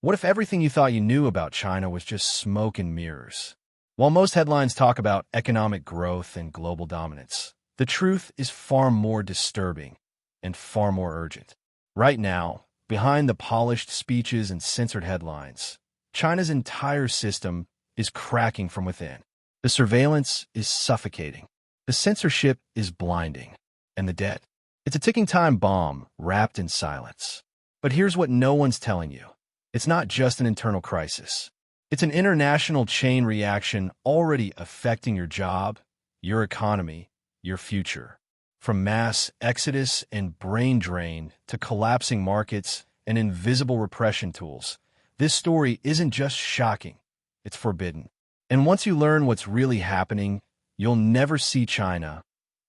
What if everything you thought you knew about China was just smoke and mirrors? While most headlines talk about economic growth and global dominance, the truth is far more disturbing and far more urgent. Right now, behind the polished speeches and censored headlines, China's entire system is cracking from within. The surveillance is suffocating. The censorship is blinding. And the debt? It's a ticking time bomb wrapped in silence. But here's what no one's telling you. It's not just an internal crisis. It's an international chain reaction already affecting your job, your economy, your future. From mass exodus and brain drain to collapsing markets and invisible repression tools, this story isn't just shocking, it's forbidden. And once you learn what's really happening, you'll never see China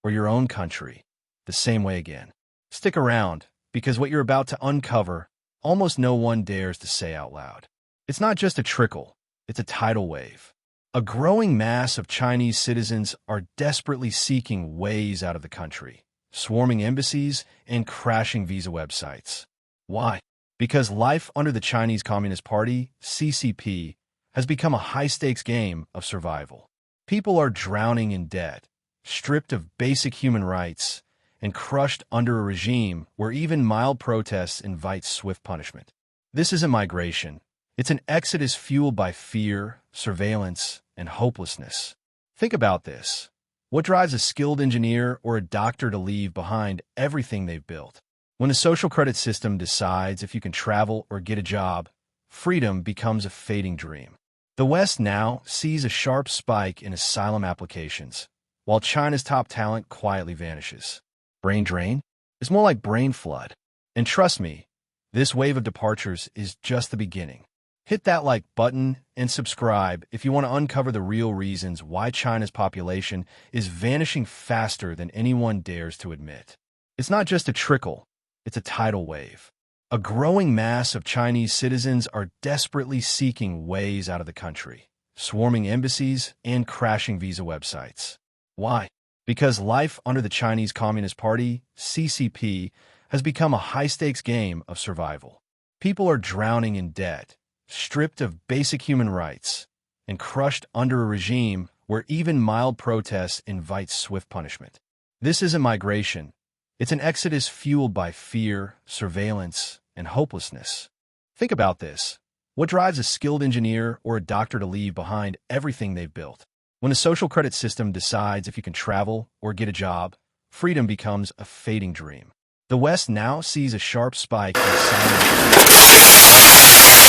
or your own country the same way again. Stick around, because what you're about to uncover, almost no one dares to say out loud. It's not just a trickle, it's a tidal wave. A growing mass of Chinese citizens are desperately seeking ways out of the country, swarming embassies and crashing visa websites. Why? Because life under the Chinese Communist Party, CCP, has become a high-stakes game of survival. People are drowning in debt, stripped of basic human rights, and crushed under a regime where even mild protests invite swift punishment. This isn't migration. It's an exodus fueled by fear, surveillance, and hopelessness. Think about this. What drives a skilled engineer or a doctor to leave behind everything they've built? When the social credit system decides if you can travel or get a job, freedom becomes a fading dream. The West now sees a sharp spike in asylum applications, while China's top talent quietly vanishes. Brain drain? It's more like brain flood. And trust me, this wave of departures is just the beginning. Hit that like button and subscribe if you want to uncover the real reasons why China's population is vanishing faster than anyone dares to admit. It's not just a trickle, it's a tidal wave. A growing mass of Chinese citizens are desperately seeking ways out of the country, swarming embassies and crashing visa websites. Why? Because life under the Chinese Communist Party, CCP, has become a high-stakes game of survival. People are drowning in debt, stripped of basic human rights, and crushed under a regime where even mild protests invite swift punishment. This isn't migration. It's an exodus fueled by fear, surveillance, and hopelessness. Think about this. What drives a skilled engineer or a doctor to leave behind everything they've built? When the social credit system decides if you can travel or get a job, freedom becomes a fading dream. The West now sees a sharp spike in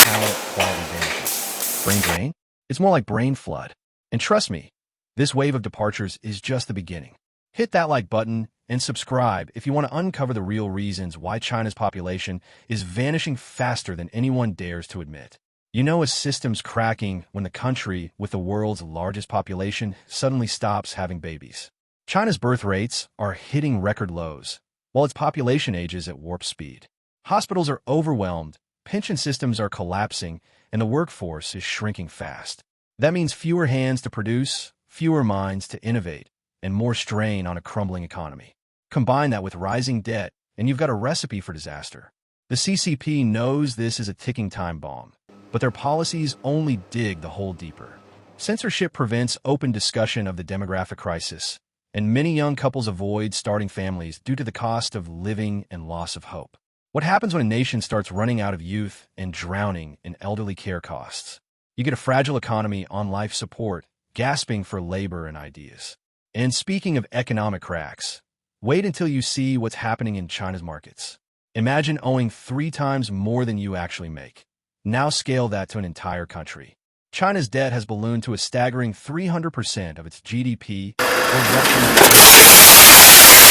talent quality vanishes. Brain drain? It's more like brain flood. And trust me, this wave of departures is just the beginning. Hit that like button and subscribe if you want to uncover the real reasons why China's population is vanishing faster than anyone dares to admit. You know, a system's cracking when the country with the world's largest population suddenly stops having babies. China's birth rates are hitting record lows, while its population ages at warp speed. Hospitals are overwhelmed, pension systems are collapsing, and the workforce is shrinking fast. That means fewer hands to produce, fewer minds to innovate, and more strain on a crumbling economy. Combine that with rising debt, and you've got a recipe for disaster. The CCP knows this is a ticking time bomb, but their policies only dig the hole deeper. Censorship prevents open discussion of the demographic crisis, and many young couples avoid starting families due to the cost of living and loss of hope. What happens when a nation starts running out of youth and drowning in elderly care costs? You get a fragile economy on life support, gasping for labor and ideas. And speaking of economic cracks, wait until you see what's happening in China's markets. Imagine owing 3 times more than you actually make. Now scale that to an entire country. China's debt has ballooned to a staggering 300% of its GDP, or roughly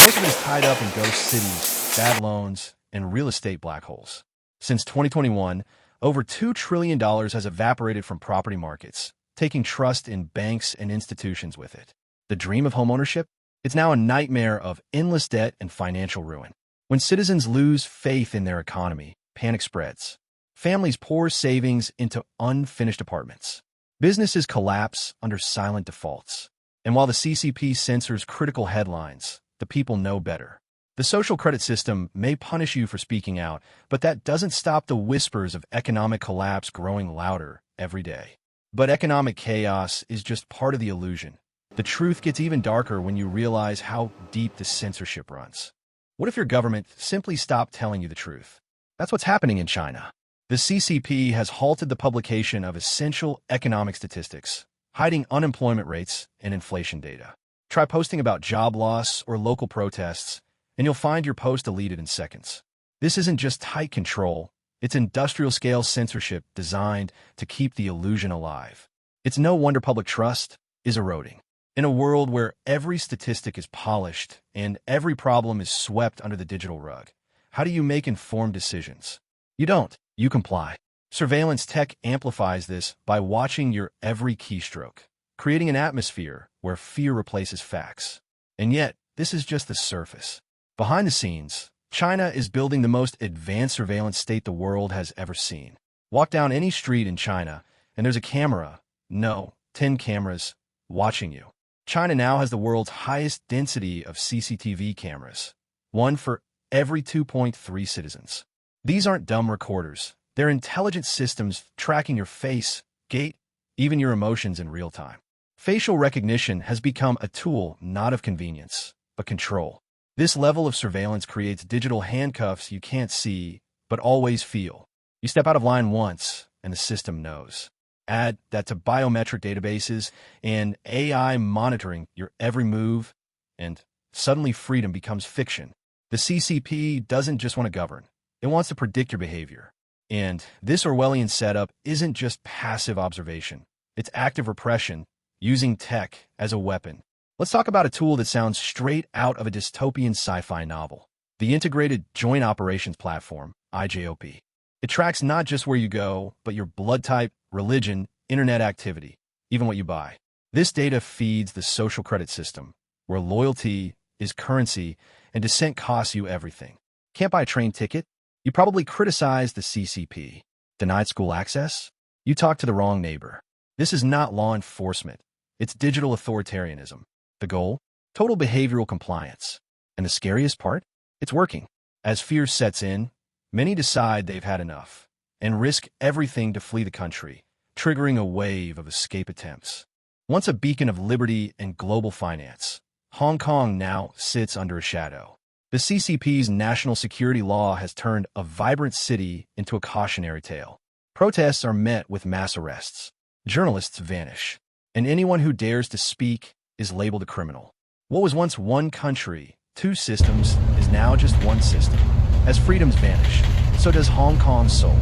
most of it is tied up in ghost cities, bad loans, and real estate black holes. Since 2021, over $2 trillion has evaporated from property markets, taking trust in banks and institutions with it. The dream of homeownership? It's now a nightmare of endless debt and financial ruin. When citizens lose faith in their economy, panic spreads. Families pour savings into unfinished apartments. Businesses collapse under silent defaults. And while the CCP censors critical headlines, the people know better. The social credit system may punish you for speaking out, but that doesn't stop the whispers of economic collapse growing louder every day. But economic chaos is just part of the illusion. The truth gets even darker when you realize how deep the censorship runs. What if your government simply stopped telling you the truth? That's what's happening in China. The CCP has halted the publication of essential economic statistics, hiding unemployment rates and inflation data. Try posting about job loss or local protests, and you'll find your post deleted in seconds. This isn't just tight control, it's industrial-scale censorship designed to keep the illusion alive. It's no wonder public trust is eroding. In a world where every statistic is polished and every problem is swept under the digital rug, how do you make informed decisions? You don't. You comply. Surveillance tech amplifies this by watching your every keystroke, creating an atmosphere where fear replaces facts. And yet, this is just the surface. Behind the scenes, China is building the most advanced surveillance state the world has ever seen. Walk down any street in China, and there's a camera, no, 10 cameras, watching you. China now has the world's highest density of CCTV cameras, one for every 2.3 citizens. These aren't dumb recorders. They're intelligent systems tracking your face, gait, even your emotions in real time. Facial recognition has become a tool not of convenience, but control. This level of surveillance creates digital handcuffs you can't see, but always feel. You step out of line once, and the system knows. Add that to biometric databases and AI monitoring your every move, and suddenly freedom becomes fiction. The CCP doesn't just want to govern. It wants to predict your behavior. And this Orwellian setup isn't just passive observation. It's active repression, using tech as a weapon. Let's talk about a tool that sounds straight out of a dystopian sci-fi novel. The Integrated Joint Operations Platform, IJOP. It tracks not just where you go, but your blood type, religion, internet activity, even what you buy. This data feeds the social credit system, where loyalty is currency and dissent costs you everything. Can't buy a train ticket? You probably criticize the CCP. Denied school access? You talked to the wrong neighbor. This is not law enforcement. It's digital authoritarianism. The goal? Total behavioral compliance. And the scariest part? It's working. As fear sets in, many decide they've had enough and risk everything to flee the country, triggering a wave of escape attempts. Once a beacon of liberty and global finance, Hong Kong now sits under a shadow. The CCP's national security law has turned a vibrant city into a cautionary tale. Protests are met with mass arrests. Journalists vanish. And anyone who dares to speak is labeled a criminal. What was once one country, two systems, is now just one system. As freedoms vanish, so does Hong Kong's soul.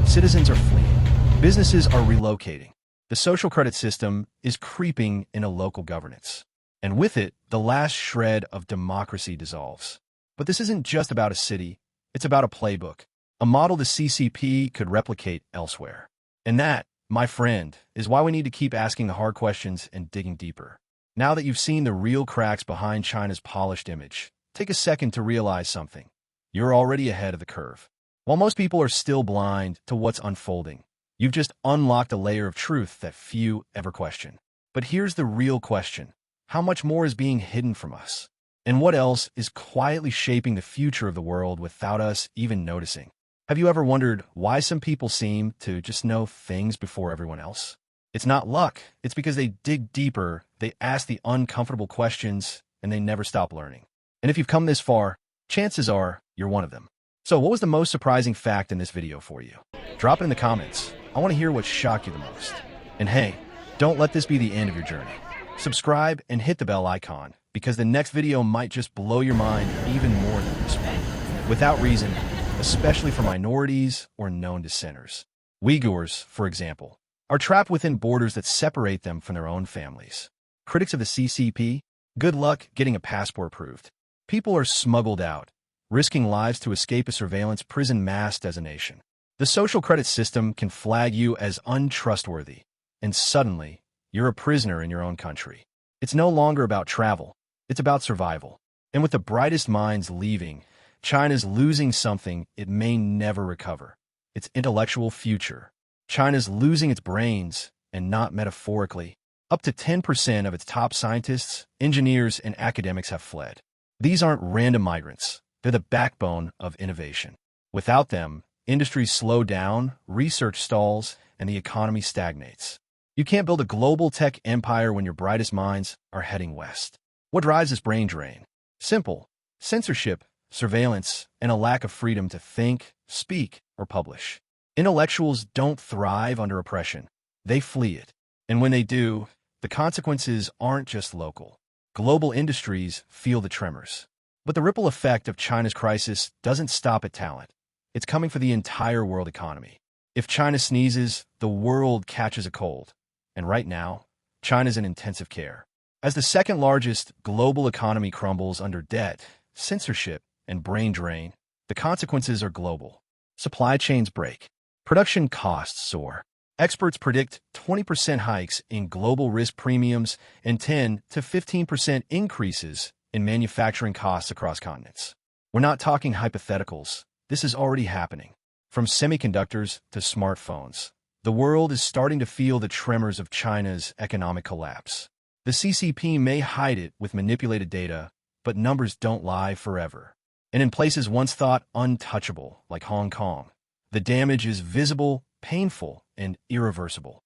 Citizens are fleeing. Businesses are relocating. The social credit system is creeping into local governance. And with it, the last shred of democracy dissolves. But this isn't just about a city. It's about a playbook, a model the CCP could replicate elsewhere. And that, my friend, is why we need to keep asking the hard questions and digging deeper. Now that you've seen the real cracks behind China's polished image, take a second to realize something. You're already ahead of the curve. While most people are still blind to what's unfolding, you've just unlocked a layer of truth that few ever question. But here's the real question. How much more is being hidden from us? And what else is quietly shaping the future of the world without us even noticing? Have you ever wondered why some people seem to just know things before everyone else? It's not luck. It's because they dig deeper, they ask the uncomfortable questions, and they never stop learning. And if you've come this far, chances are you're one of them. So what was the most surprising fact in this video for you? Drop it in the comments. I want to hear what shocked you the most. And hey, don't let this be the end of your journey. Subscribe and hit the bell icon, because the next video might just blow your mind even more than this one. Without reason, especially for minorities or known dissenters. Uyghurs, for example, are trapped within borders that separate them from their own families. Critics of the CCP, good luck getting a passport approved. People are smuggled out, risking lives to escape a surveillance prison masked as a nation. The social credit system can flag you as untrustworthy, and suddenly, you're a prisoner in your own country. It's no longer about travel, it's about survival. And with the brightest minds leaving, China's losing something it may never recover. Its intellectual future. China's losing its brains, and not metaphorically. Up to 10% of its top scientists, engineers, and academics have fled. These aren't random migrants. They're the backbone of innovation. Without them, industries slow down, research stalls, and the economy stagnates. You can't build a global tech empire when your brightest minds are heading west. What drives this brain drain? Simple. Censorship, surveillance, and a lack of freedom to think, speak, or publish. Intellectuals don't thrive under oppression. They flee it. And when they do, the consequences aren't just local. Global industries feel the tremors. But the ripple effect of China's crisis doesn't stop at talent. It's coming for the entire world economy. If China sneezes, the world catches a cold. And right now, China's in intensive care. As the second largest global economy crumbles under debt, censorship, and brain drain, the consequences are global. Supply chains break. Production costs soar. Experts predict 20% hikes in global risk premiums and 10 to 15% increases in manufacturing costs across continents. We're not talking hypotheticals. This is already happening. From semiconductors to smartphones, the world is starting to feel the tremors of China's economic collapse. The CCP may hide it with manipulated data, but numbers don't lie forever. And in places once thought untouchable, like Hong Kong, the damage is visible, painful, and irreversible.